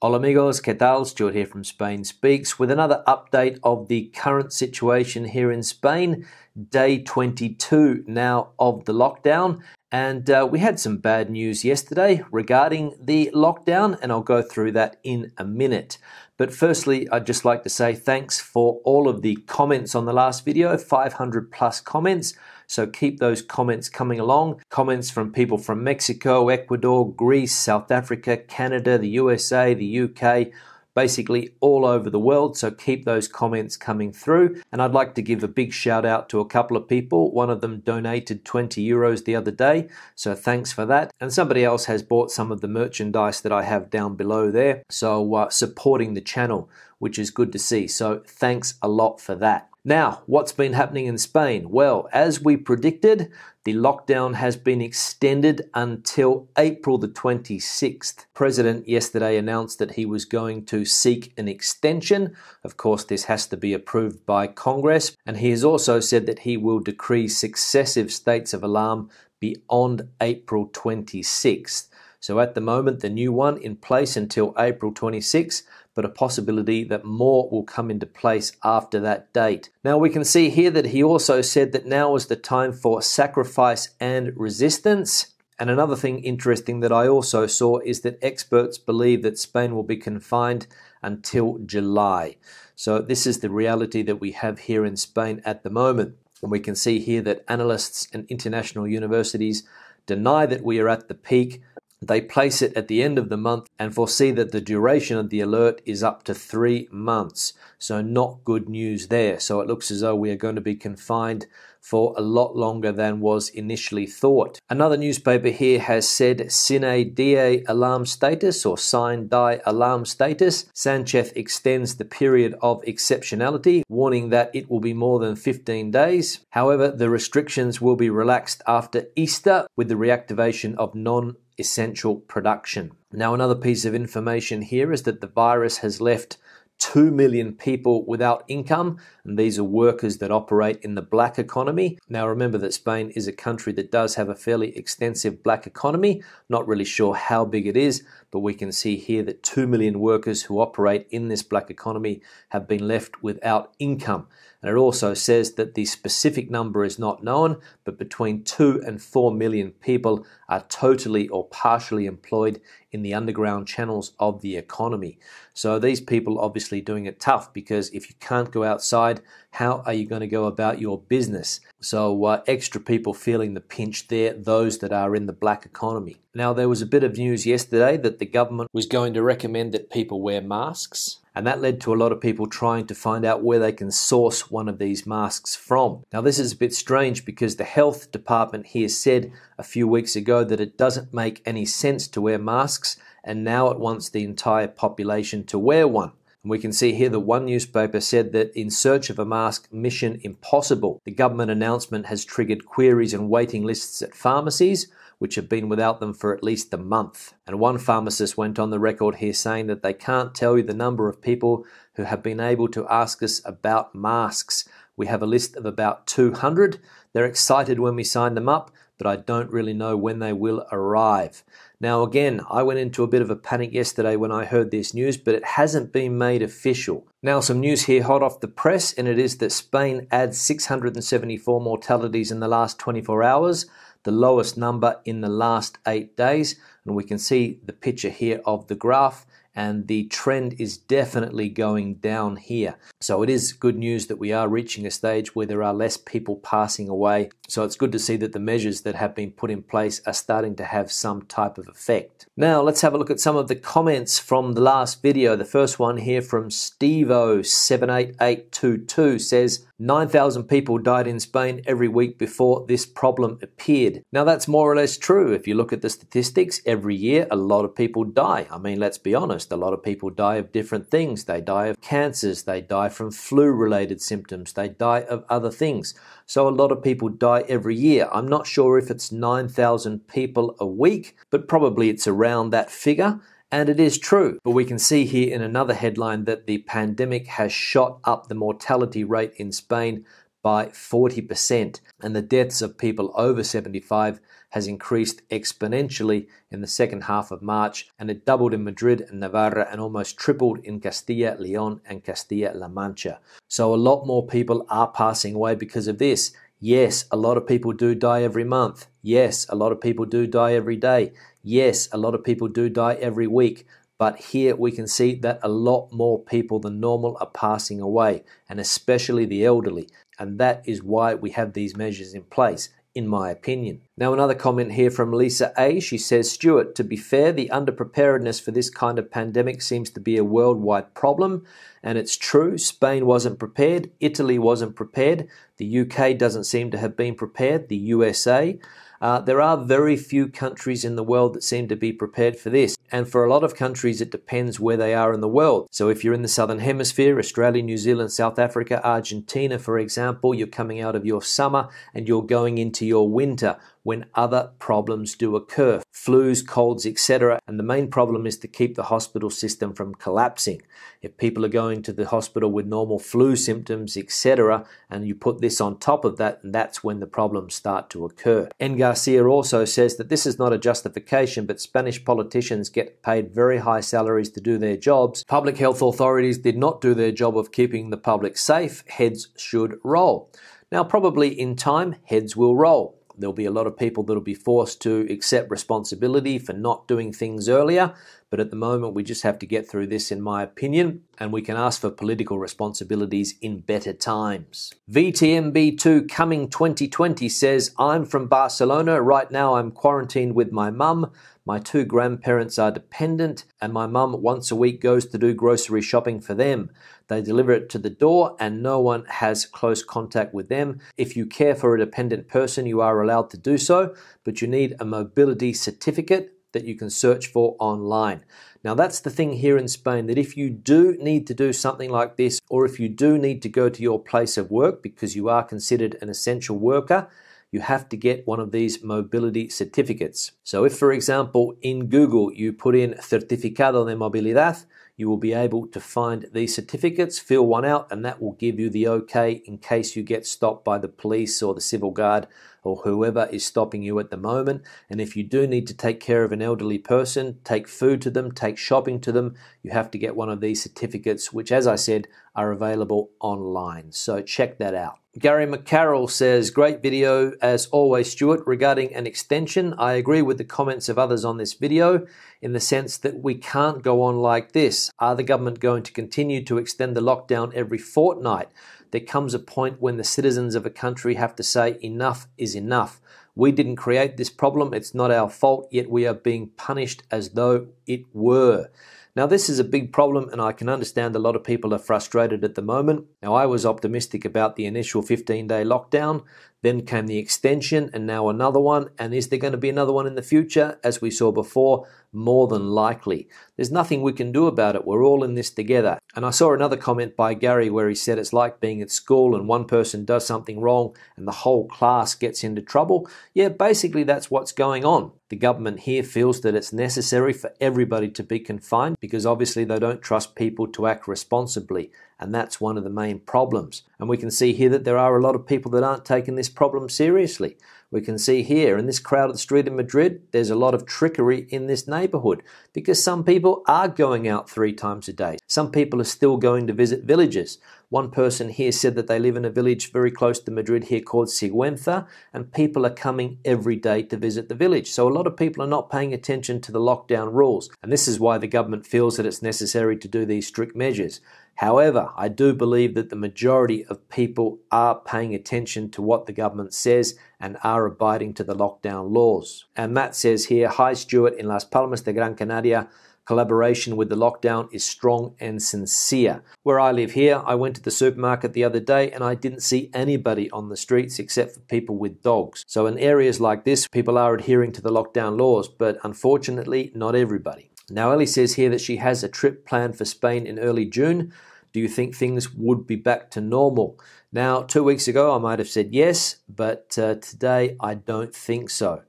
Hola amigos, ¿qué tal? Stuart here from Spain Speaks with another update of the current situation here in Spain. Day 22 now of the lockdown, and we had some bad news yesterday regarding the lockdown, and I'll go through that in a minute. But firstly, I'd just like to say thanks for all of the comments on the last video, 500 plus comments. So keep those comments coming along. Comments from people from Mexico, Ecuador, Greece, South Africa, Canada, the USA, the UK, basically all over the world. So keep those comments coming through. And I'd like to give a big shout out to a couple of people. One of them donated 20 euros the other day. So thanks for that. And somebody else has bought some of the merchandise that I have down below there. So supporting the channel, which is good to see. So thanks a lot for that. Now, what's been happening in Spain? Well, as we predicted, the lockdown has been extended until April the 26th. President yesterday announced that he was going to seek an extension. Of course, this has to be approved by Congress. And he has also said that he will decree successive states of alarm beyond April 26th. So at the moment, the new one in place until April 26th, but a possibility that more will come into place after that date. Now we can see here that he also said that now is the time for sacrifice and resistance. And another thing interesting that I also saw is that experts believe that Spain will be confined until July. So this is the reality that we have here in Spain at the moment. And we can see here that analysts and international universities deny that we are at the peak. They place it at the end of the month and foresee that the duration of the alert is up to 3 months. So not good news there. So it looks as though we are going to be confined for a lot longer than was initially thought. Another newspaper here has said sine die alarm status or sine die alarm status. Sanchez extends the period of exceptionality, warning that it will be more than 15 days. However, the restrictions will be relaxed after Easter with the reactivation of non-essential production. Now, another piece of information here is that the virus has left 2 million people without income, and these are workers that operate in the black economy. Now remember that Spain is a country that does have a fairly extensive black economy. Not really sure how big it is, but we can see here that 2 million workers who operate in this black economy have been left without income. And it also says that the specific number is not known, but between 2 and 4 million people are totally or partially employed in the underground channels of the economy. So these people obviously doing it tough, because if you can't go outside, how are you going to go about your business? So extra people feeling the pinch there, those that are in the black economy. Now there was a bit of news yesterday that the government was going to recommend that people wear masks. And that led to a lot of people trying to find out where they can source one of these masks from. Now this is a bit strange because the health department here said a few weeks ago that it doesn't make any sense to wear masks, and now it wants the entire population to wear one. And we can see here that one newspaper said that in search of a mask, mission impossible. The government announcement has triggered queries and waiting lists at pharmacies, which have been without them for at least a month. And one pharmacist went on the record here saying that they can't tell you the number of people who have been able to ask us about masks. We have a list of about 200. They're excited when we sign them up, but I don't really know when they will arrive. Now again, I went into a bit of a panic yesterday when I heard this news, but it hasn't been made official. Now some news here hot off the press, and it is that Spain adds 674 mortalities in the last 24 hours. The lowest number in the last 8 days, and we can see the picture here of the graph, and the trend is definitely going down here. So it is good news that we are reaching a stage where there are less people passing away. So it's good to see that the measures that have been put in place are starting to have some type of effect. Now let's have a look at some of the comments from the last video. The first one here from Stevo78822 says, 9,000 people died in Spain every week before this problem appeared. Now that's more or less true. If you look at the statistics, every year a lot of people die. I mean, let's be honest, a lot of people die of different things. They die of cancers, they die from flu-related symptoms, they die of other things. So a lot of people die every year. I'm not sure if it's 9,000 people a week, but probably it's around that figure. And it is true, but we can see here in another headline that the pandemic has shot up the mortality rate in Spain by 40%, and the deaths of people over 75 has increased exponentially in the second half of March, and it doubled in Madrid and Navarra and almost tripled in Castilla, León and Castilla-La Mancha. So a lot more people are passing away because of this. Yes, a lot of people do die every month. Yes, a lot of people do die every day. Yes, a lot of people do die every week. But here we can see that a lot more people than normal are passing away, and especially the elderly. And that is why we have these measures in place, in my opinion. Now, another comment here from Lisa A. She says, Stuart, to be fair, the underpreparedness for this kind of pandemic seems to be a worldwide problem. And it's true, Spain wasn't prepared, Italy wasn't prepared, the UK doesn't seem to have been prepared, the USA. There are very few countries in the world that seem to be prepared for this. And for a lot of countries, it depends where they are in the world. So if you're in the Southern Hemisphere, Australia, New Zealand, South Africa, Argentina, for example, you're coming out of your summer and you're going into your winter when other problems do occur. Flus, colds, etc. And the main problem is to keep the hospital system from collapsing. If people are going to the hospital with normal flu symptoms, etc., and you put this on top of that, and that's when the problems start to occur. N. Garcia also says that this is not a justification, but Spanish politicians get paid very high salaries to do their jobs. Public health authorities did not do their job of keeping the public safe. Heads should roll. Now, probably in time, heads will roll. There'll be a lot of people that'll be forced to accept responsibility for not doing things earlier. But at the moment, we just have to get through this, in my opinion, and we can ask for political responsibilities in better times. VTMB2 Coming 2020 says, I'm from Barcelona. Right now, I'm quarantined with my mum. My 2 grandparents are dependent, and my mum once a week goes to do grocery shopping for them. They deliver it to the door, and no one has close contact with them. If you care for a dependent person, you are allowed to do so, but you need a mobility certificate that you can search for online. Now, that's the thing here in Spain, that if you do need to do something like this, or if you do need to go to your place of work because you are considered an essential worker, you have to get one of these mobility certificates. So if, for example, in Google you put in Certificado de Movilidad, you will be able to find these certificates, fill one out, and that will give you the okay in case you get stopped by the police or the civil guard or whoever is stopping you at the moment. And if you do need to take care of an elderly person, take food to them, take shopping to them, you have to get one of these certificates, which, as I said, are available online. So check that out. Gary McCarroll says, great video as always, Stuart. Regarding an extension, I agree with the comments of others on this video in the sense that we can't go on like this. Are the government going to continue to extend the lockdown every fortnight? There comes a point when the citizens of a country have to say enough is enough. We didn't create this problem. It's not our fault, yet we are being punished as though it were. Now, this is a big problem, and I can understand a lot of people are frustrated at the moment. Now, I was optimistic about the initial 15-day lockdown. Then came the extension, and now another one. And is there going to be another one in the future? As we saw before, more than likely. There's nothing we can do about it. We're all in this together. And I saw another comment by Gary where he said it's like being at school and one person does something wrong and the whole class gets into trouble. Yeah, basically that's what's going on. The government here feels that it's necessary for everybody to be confined because obviously they don't trust people to act responsibly. And that's one of the main problems. And we can see here that there are a lot of people that aren't taking this problem seriously. We can see here in this crowded street in Madrid, there's a lot of trickery in this neighborhood because some people are going out 3 times a day. Some people are still going to visit villages. One person here said that they live in a village very close to Madrid here called Sigüenza, and people are coming every day to visit the village. So a lot of people are not paying attention to the lockdown rules. And this is why the government feels that it's necessary to do these strict measures. However, I do believe that the majority of people are paying attention to what the government says and are abiding to the lockdown laws. And Matt says here, hi Stuart, in Las Palmas de Gran Canaria, collaboration with the lockdown is strong and sincere. Where I live here, I went to the supermarket the other day and I didn't see anybody on the streets except for people with dogs. So in areas like this, people are adhering to the lockdown laws, but unfortunately, not everybody. Now, Ellie says here that she has a trip planned for Spain in early June. Do you think things would be back to normal? Now, 2 weeks ago, I might have said yes, but today I don't think so.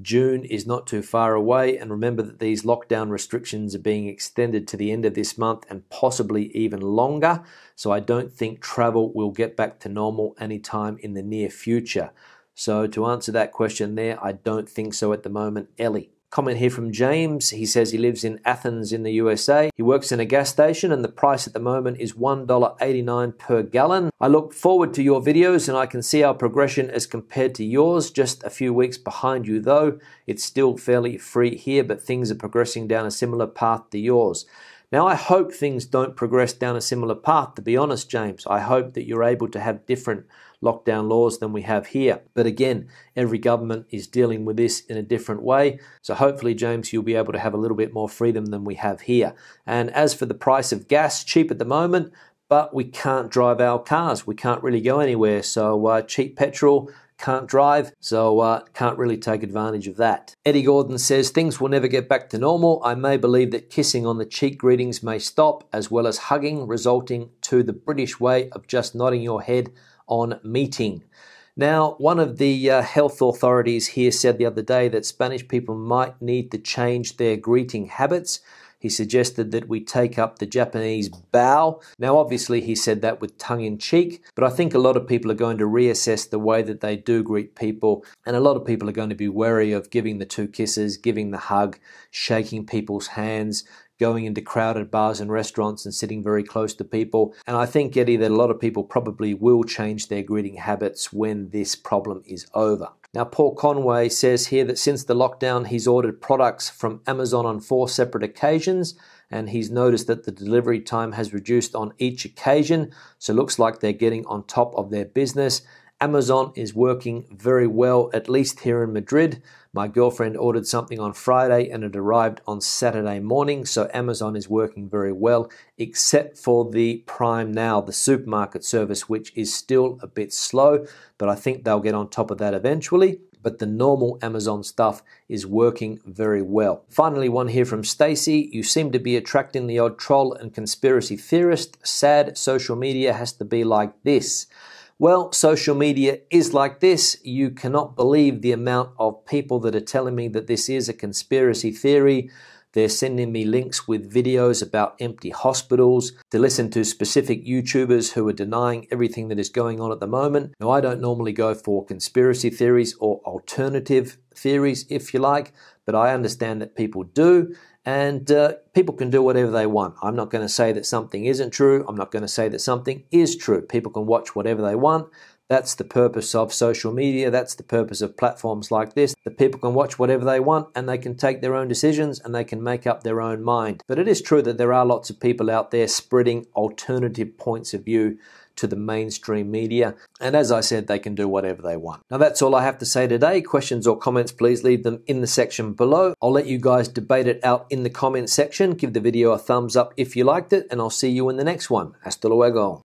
June is not too far away, and remember that these lockdown restrictions are being extended to the end of this month and possibly even longer. So I don't think travel will get back to normal anytime in the near future. So to answer that question there, I don't think so at the moment, Ellie. Comment here from James. He says he lives in Athens in the USA. He works in a gas station and the price at the moment is $1.89 per gallon. I look forward to your videos and I can see our progression as compared to yours. Just a few weeks behind you though. It's still fairly free here, but things are progressing down a similar path to yours. Now, I hope things don't progress down a similar path, to be honest, James. I hope that you're able to have different lockdown laws than we have here. But again, every government is dealing with this in a different way. So hopefully, James, you'll be able to have a little bit more freedom than we have here. And as for the price of gas, cheap at the moment, but we can't drive our cars. We can't really go anywhere. So cheap petrol, can't drive, so can't really take advantage of that. Eddie Gordon says, things will never get back to normal. I may believe that kissing on the cheek greetings may stop, as well as hugging, resulting to the British way of just nodding your head on meeting. Now, one of the health authorities here said the other day that Spanish people might need to change their greeting habits. He suggested that we take up the Japanese bow. Now, obviously, he said that with tongue in cheek, but I think a lot of people are going to reassess the way that they do greet people, and a lot of people are going to be wary of giving the two kisses, giving the hug, shaking people's hands, going into crowded bars and restaurants and sitting very close to people. And I think, Eddie, that a lot of people probably will change their greeting habits when this problem is over. Now, Paul Conway says here that since the lockdown, he's ordered products from Amazon on 4 separate occasions, and he's noticed that the delivery time has reduced on each occasion. So it looks like they're getting on top of their business. Amazon is working very well, at least here in Madrid. My girlfriend ordered something on Friday and it arrived on Saturday morning. So Amazon is working very well, except for the Prime Now, the supermarket service, which is still a bit slow, but I think they'll get on top of that eventually. But the normal Amazon stuff is working very well. Finally, one here from Stacy. You seem to be attracting the odd troll and conspiracy theorist. Sad social media has to be like this. Well, social media is like this. You cannot believe the amount of people that are telling me that this is a conspiracy theory. They're sending me links with videos about empty hospitals, to listen to specific YouTubers who are denying everything that is going on at the moment. Now, I don't normally go for conspiracy theories or alternative theories, if you like, but I understand that people do. And people can do whatever they want. I'm not going to say that something isn't true. I'm not going to say that something is true. People can watch whatever they want. That's the purpose of social media. That's the purpose of platforms like this. That people can watch whatever they want and they can take their own decisions and they can make up their own mind. But it is true that there are lots of people out there spreading alternative points of view to the mainstream media. And as I said, they can do whatever they want. Now, that's all I have to say today. Questions or comments, please leave them in the section below. I'll let you guys debate it out in the comment section. Give the video a thumbs up if you liked it, and I'll see you in the next one. Hasta luego.